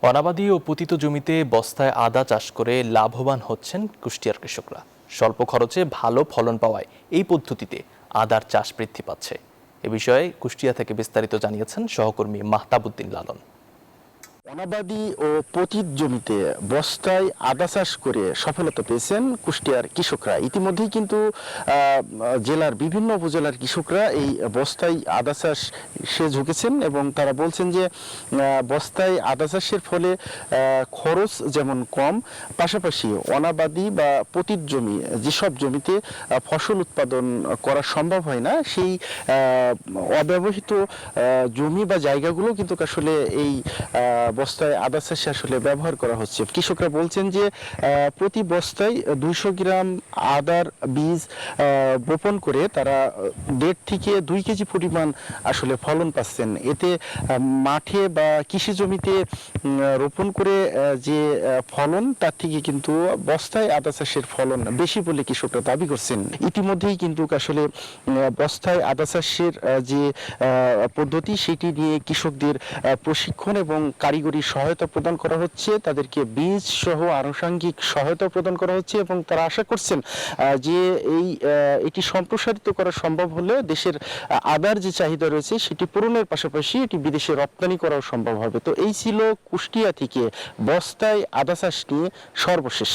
অনাবাদি ও পতিত জমিতে বস্তায় আদা চাষ করে লাভবান হচ্ছেন কুষ্টিয়ার কৃষকরা। স্বল্প খরচে ভালো ফলন পাওয়ায় এই পদ্ধতিতে আদার চাষ বৃদ্ধি পাচ্ছে। এ বিষয়ে কুষ্টিয়া থেকে বিস্তারিত জানিয়েছেন সহকর্মী মাহতাবুদ্দিন লালন। অনাবাদি ও পতিত জমিতে বস্তায় আদা চাষ করে সফলতা পেয়েছেন কুষ্টিয়ার কৃষকরা। ইতিমধ্যেই কিন্তু জেলার বিভিন্ন উপজেলার কৃষকরা এই বস্তায় আদা চাষে ঝুঁকেছেন এবং তারা বলছেন যে বস্তায় আদা চাষের ফলে খরচ যেমন কম, পাশাপাশি অনাবাদি বা পতিত জমি যেসব জমিতে ফসল উৎপাদন করা সম্ভব হয় না, সেই অব্যবহৃত জমি বা জায়গাগুলো কিন্তু আসলে এই বস্তায় আদা চাষে আসলে ব্যবহার করা হচ্ছে। কৃষকরা বলছেন যে প্রতি বস্তায় 200 গ্রাম আদার বীজ বপন করে তারা 1.5 থেকে 2 কেজি পরিমাণ আসলে ফলন পাচ্ছেন। এতে মাঠে বা কৃষি জমিতে রোপণ করে যে ফলন তার থেকে কিন্তু বস্তায় আদা চাষের ফলন বেশি বলে কৃষকরা দাবি করছেন। ইতিমধ্যেই কিন্তু আসলে বস্তায় আদা চাষের যে পদ্ধতি সেটি নিয়ে কৃষকদের প্রশিক্ষণ এবং কারিগরি সহায়তা প্রদান করা হচ্ছে, তাদেরকে বীজ সহ আনুষঙ্গিক সহায়তা প্রদান করা হচ্ছে এবং তারা আশা করছেন যে এটি সম্প্রসারিত করা সম্ভব হলে দেশের আদার যে চাহিদা রয়েছে সেটি পূরণের পাশাপাশি এটি বিদেশে রপ্তানি করাও সম্ভব হবে। তো এই ছিল কুষ্টিয়া থেকে বস্তায় আদা চাষ নিয়ে সর্বশেষ।